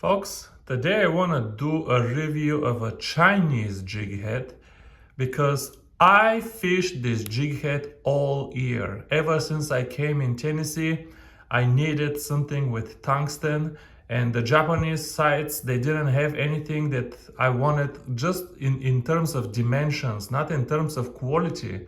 Folks, today I want to do a review of a Chinese jig head because I fished this jig head all year. Ever since I came in Tennessee, I needed something with tungsten, and the Japanese sites, they didn't have anything that I wanted just in terms of dimensions, not in terms of quality.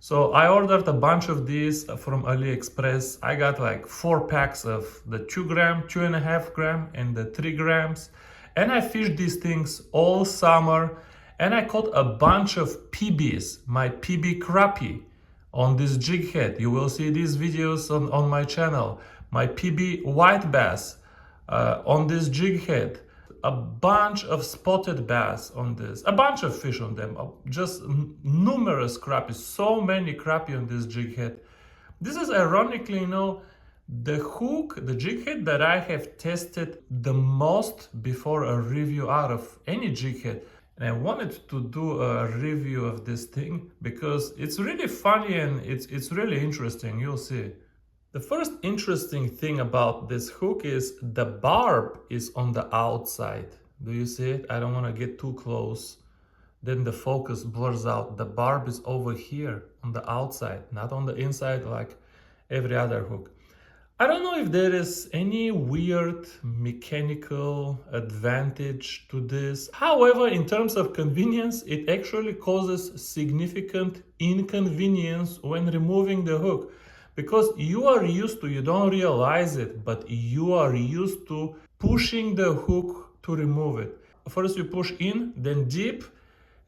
So I ordered a bunch of these from AliExpress. I got like 4 packs of the 2 gram, 2.5 gram, and the 3 grams. And I fished these things all summer. And I caught a bunch of PBs, my PB crappie, on this jig head. You will see these videos on my channel. My PB white bass on this jig head. A bunch of spotted bass on this, a bunch of fish on them, just numerous crappies, so many crappie on this jig head. This is ironically, the hook, the jig head that I have tested the most before a review out of any jig head. And I wanted to do a review of this thing because it's really funny and it's really interesting. You'll see. The first interesting thing about this hook is the barb is on the outside. Do you see it? I don't want to get too close. Then the focus blurs out. The barb is over here on the outside, not on the inside like every other hook. I don't know if there is any weird mechanical advantage to this. However, in terms of convenience, it actually causes significant inconvenience when removing the hook. Because you are used to, you don't realize it, but you are used to pushing the hook to remove it. First you push in, then deep,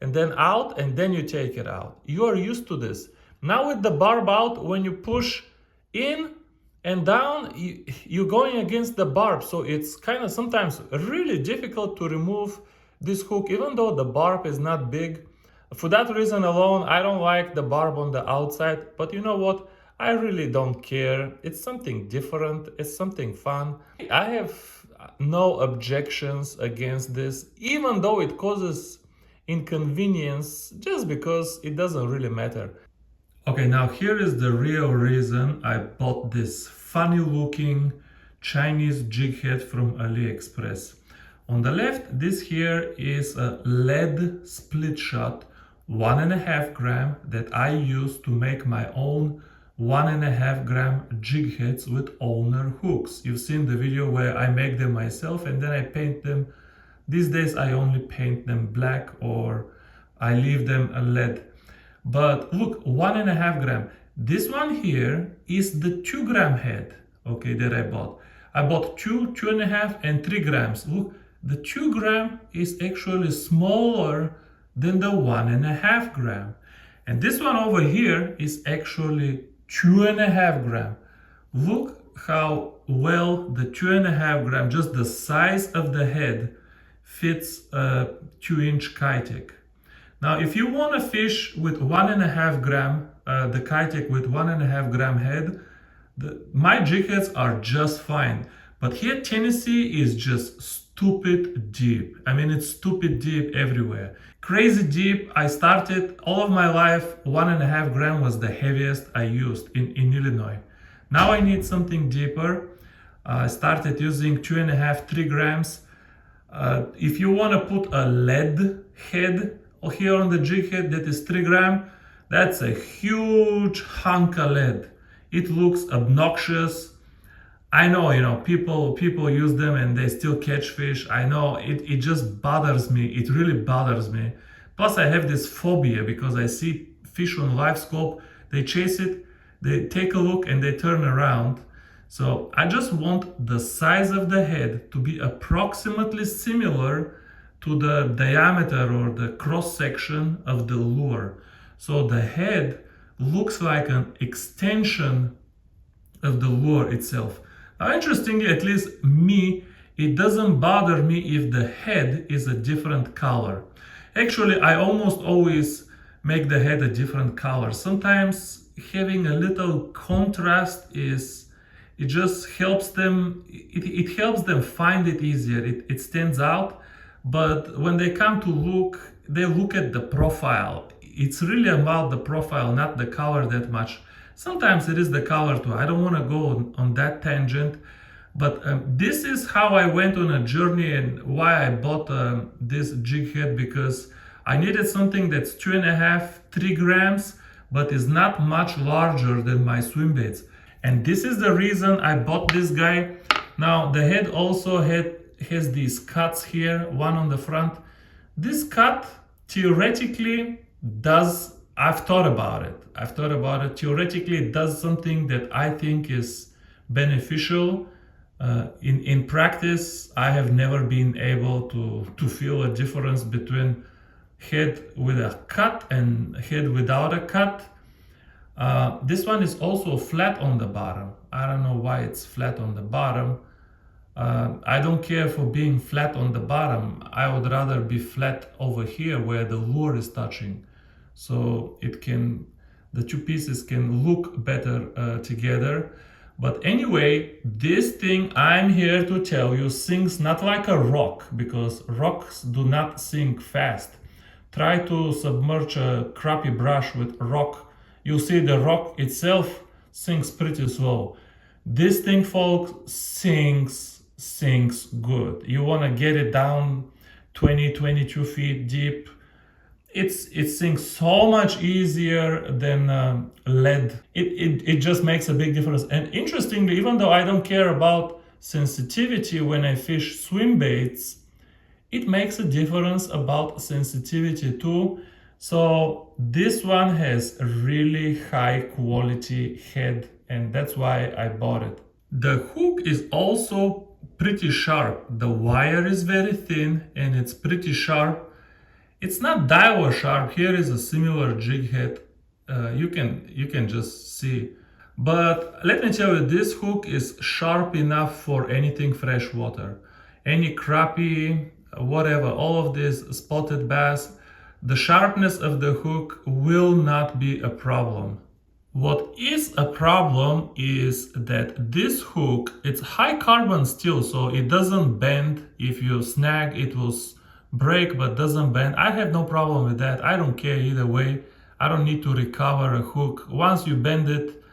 and then out, and then you take it out. You are used to this. Now with the barb out, when you push in and down, you're going against the barb. So it's kind of sometimes really difficult to remove this hook, even though the barb is not big. For that reason alone, I don't like the barb on the outside, but you know what? I really don't care. It's something different. It's something fun. I have no objections against this, even though it causes inconvenience, just because it doesn't really matter. Okay, now here is the real reason I bought this funny looking Chinese jig head from AliExpress. On the left, this here is a lead split shot 1.5 gram that I use to make my own 1.5 gram jig heads with owner hooks. You've seen the video where I make them myself and then I paint them. These days I only paint them black or I leave them a lead. But look, 1.5 gram. This one here is the 2 gram head, okay, that I bought. I bought 2, 2.5 and 3 grams. Look, the 2 gram is actually smaller than the 1.5 gram. And this one over here is actually 2.5 gram. Look how well the 2.5 gram, just the size of the head, fits a 2-inch Kitek. Now, if you want to fish with 1.5 gram, the Kitek with 1.5 gram head, my jig heads are just fine. But here, Tennessee is just stupid deep. I mean, it's stupid deep everywhere. Crazy deep. I started all of my life, 1.5 gram was the heaviest I used in Illinois. Now I need something deeper. I started using 2.5, 3 grams. If you want to put a lead head here on the jig head that is 3 gram, that's a huge hunk of lead. It looks obnoxious. I know, people use them and they still catch fish. I know it just bothers me. It really bothers me. Plus I have this phobia because I see fish on live scope, they chase it, they take a look and they turn around. So I just want the size of the head to be approximately similar to the diameter or the cross section of the lure. So the head looks like an extension of the lure itself. Now, interestingly, at least me, it doesn't bother me if the head is a different color. Actually, I almost always make the head a different color. Sometimes having a little contrast it just helps them, it helps them find it easier. It stands out. But when they come to look, they look at the profile. It's really about the profile, not the color that much. Sometimes it is the color too. I don't want to go on that tangent, But this is how I went on a journey and why I bought this jig head, because I needed something that's 2.5, 3 grams, but is not much larger than my swim baits. And this is the reason I bought this guy. Now the head also has these cuts here, one on the front. This cut theoretically does, I've thought about it. Theoretically, it does something that I think is beneficial. In practice, I have never been able to feel a difference between head with a cut and head without a cut. This one is also flat on the bottom. I don't know why it's flat on the bottom. I don't care for being flat on the bottom. I would rather be flat over here where the lure is touching. So the two pieces can look better together. But anyway, this thing, I'm here to tell you, sinks not like a rock, because rocks do not sink fast. Try to submerge a crappie brush with rock. You'll see the rock itself sinks pretty slow. This thing, folks, sinks good. You want to get it down 20, 22 feet deep. It sinks so much easier than lead. It just makes a big difference. And interestingly, even though I don't care about sensitivity when I fish swim baits, it makes a difference about sensitivity too. So this one has a really high quality head, and that's why I bought it. The hook is also pretty sharp. The wire is very thin and it's pretty sharp. It's not Daiwa sharp. Here is a similar jig head. You can just see. But let me tell you, this hook is sharp enough for anything freshwater. Any crappie, whatever, all of this spotted bass, the sharpness of the hook will not be a problem. What is a problem is that this hook, it's high carbon steel, so it doesn't bend. If you snag, it will break but doesn't bend. I have no problem with that. I don't care either way. I don't need to recover a hook. Once you bend it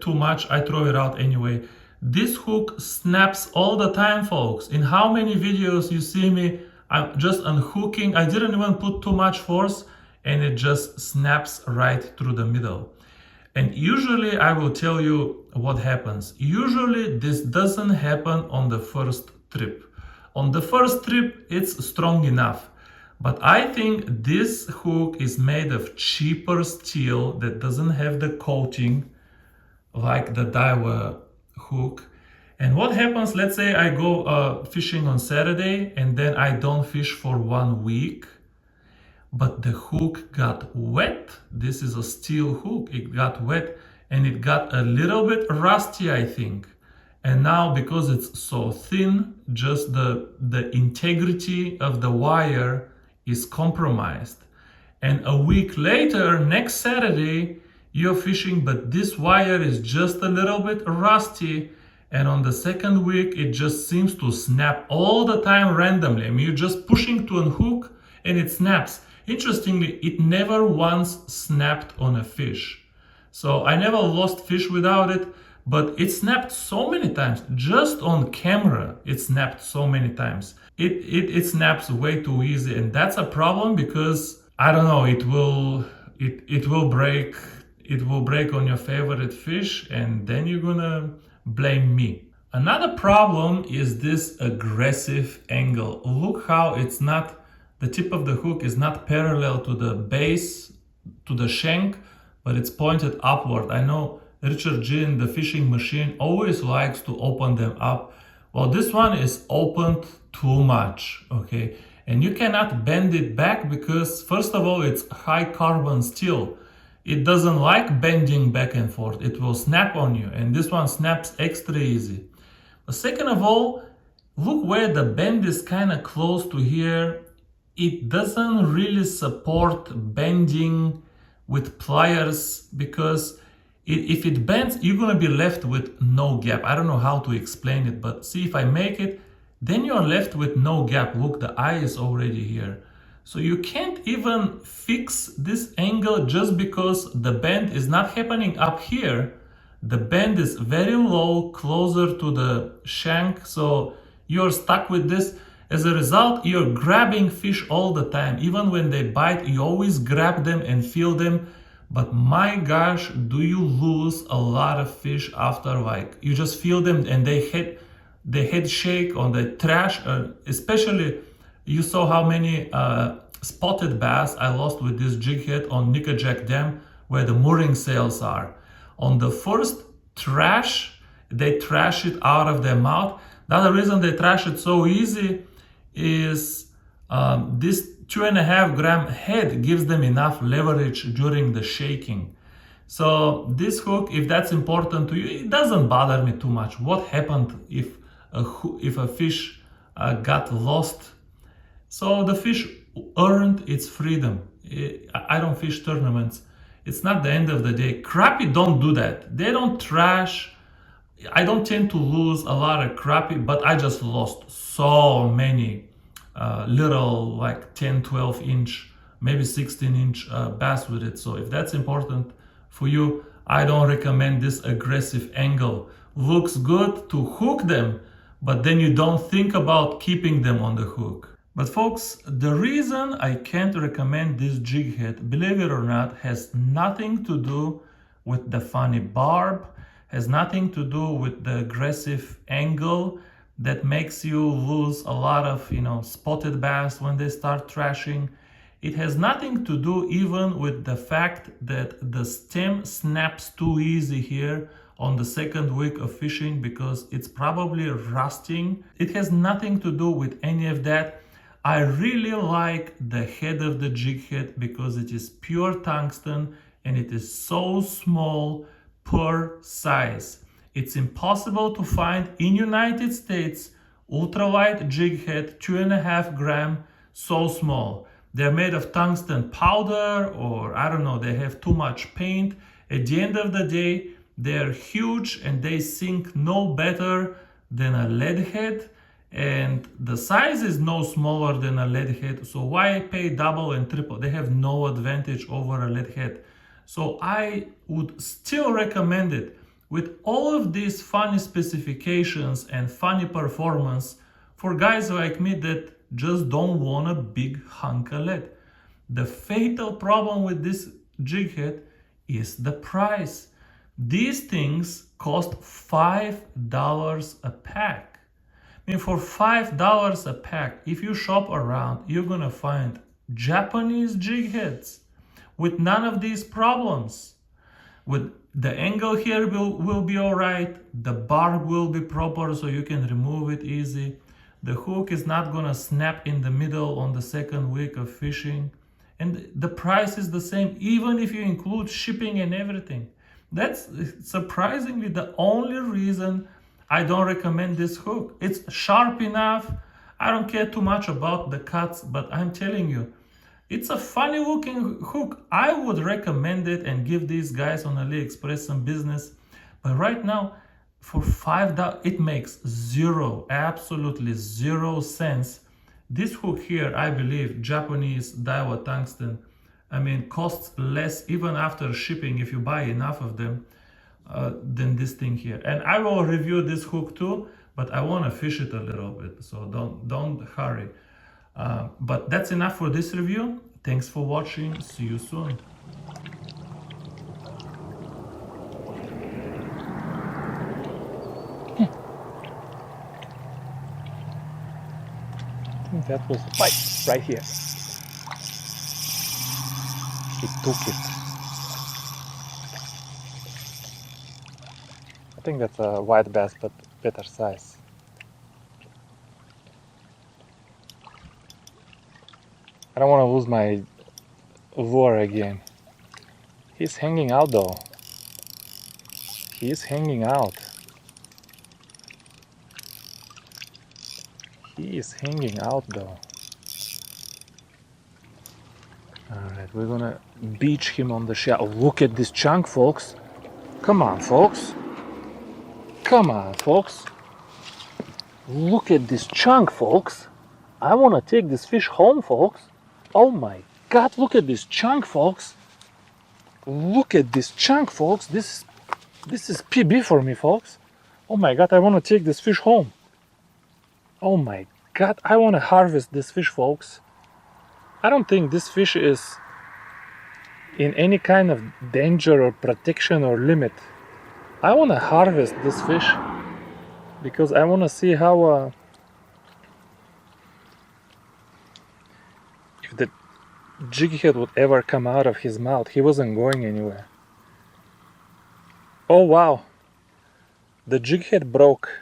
too much, I throw it out anyway. This hook snaps all the time, folks. In how many videos you see me, I'm just unhooking. I didn't even put too much force and it just snaps right through the middle. And usually I will tell you what happens. Usually this doesn't happen on the first trip. On the first trip, it's strong enough. But I think this hook is made of cheaper steel that doesn't have the coating like the Daiwa hook. And what happens, let's say I go fishing on Saturday and then I don't fish for 1 week, but the hook got wet. This is a steel hook. It got wet and it got a little bit rusty, I think. And now, because it's so thin, just the integrity of the wire is compromised. And a week later, next Saturday, you're fishing, but this wire is just a little bit rusty. And on the second week, it just seems to snap all the time randomly. I mean, you're just pushing to a hook and it snaps. Interestingly, it never once snapped on a fish. So I never lost fish without it. But it snapped so many times, just on camera. It snapped so many times. It snaps way too easy, and that's a problem because I don't know. It will break. It will break on your favorite fish, and then you're gonna blame me. Another problem is this aggressive angle. Look how it's not. The tip of the hook is not parallel to the base, to the shank, but it's pointed upward. I know Richard Ginn, the fishing machine, always likes to open them up. Well, this one is opened too much, okay? And you cannot bend it back because, first of all, it's high carbon steel. It doesn't like bending back and forth. It will snap on you, and this one snaps extra easy. But second of all, look where the bend is kind of close to here. It doesn't really support bending with pliers because if it bends, you're going to be left with no gap. I don't know how to explain it, but see, if I make it, then you're left with no gap. Look, the eye is already here. So you can't even fix this angle just because the bend is not happening up here. The bend is very low, closer to the shank, so you're stuck with this. As a result, you're grabbing fish all the time. Even when they bite, you always grab them and feel them. But my gosh, do you lose a lot of fish after, like, you just feel them and they head shake on the trash. Especially, you saw how many spotted bass I lost with this jig head on Nickajack Dam, where the mooring sails are. On the first trash, they trash it out of their mouth. The other reason they trash it so easy is this 2.5 gram head gives them enough leverage during the shaking. So this hook, if that's important to you, it doesn't bother me too much. What happened if a fish got lost? So the fish earned its freedom. I don't fish tournaments. It's not the end of the day. Crappie don't do that. They don't trash. I don't tend to lose a lot of crappie, but I just lost so many little, like 10, 12 inch, maybe 16 inch bass with it. So if that's important for you, I don't recommend this aggressive angle. Looks good to hook them, but then you don't think about keeping them on the hook. But folks, the reason I can't recommend this jig head, believe it or not, has nothing to do with the funny barb, has nothing to do with the aggressive angle that makes you lose a lot of, spotted bass when they start trashing. It has nothing to do even with the fact that the stem snaps too easy here on the second week of fishing because it's probably rusting. It has nothing to do with any of that. I really like the head of the jig head because it is pure tungsten and it is so small per size. It's impossible to find in United States ultralight jig head 2.5 gram so small. They're made of tungsten powder, or I don't know, they have too much paint. At the end of the day, they're huge and they sink no better than a lead head. And the size is no smaller than a lead head, so why pay double and triple? They have no advantage over a lead head. So I would still recommend it. With all of these funny specifications and funny performance for guys like me that just don't want a big hunk of lead. The fatal problem with this jig head is the price. These things cost $5 a pack. I mean, for $5 a pack, if you shop around, you're gonna find Japanese jig heads with none of these problems. With the angle here will be all right, the barb will be proper so you can remove it easy. The hook is not gonna snap in the middle on the second week of fishing. And the price is the same, even if you include shipping and everything. That's surprisingly the only reason I don't recommend this hook. It's sharp enough. I don't care too much about the cuts, but I'm telling you, it's a funny looking hook. I would recommend it and give these guys on AliExpress some business. But right now, for $5, it makes absolutely zero sense. This hook here, I believe, Japanese Daiwa tungsten, costs less even after shipping if you buy enough of them. Than this thing here. And I will review this hook too, but I want to fish it a little bit, so don't hurry. But that's enough for this review. Thanks for watching. See you soon. I think that was a bite right here. He took it. I think that's a white bass, but better size. I don't want to lose my lure again. He's hanging out though. He is hanging out. He is hanging out though. Alright, we're gonna beach him on the shell. Look at this chunk, folks. Come on, folks. Come on, folks. Look at this chunk, folks. I want to take this fish home, folks. Oh my God, look at this chunk, folks. Look at this chunk, folks. This This is PB for me, folks. Oh my god, I want to take this fish home. Oh my god, I want to harvest this fish, folks. I don't think this fish is in any kind of danger or protection or limit. I want to harvest this fish because I want to see how if the jighead would ever come out of his mouth. He wasn't going anywhere. Oh wow, the jighead broke.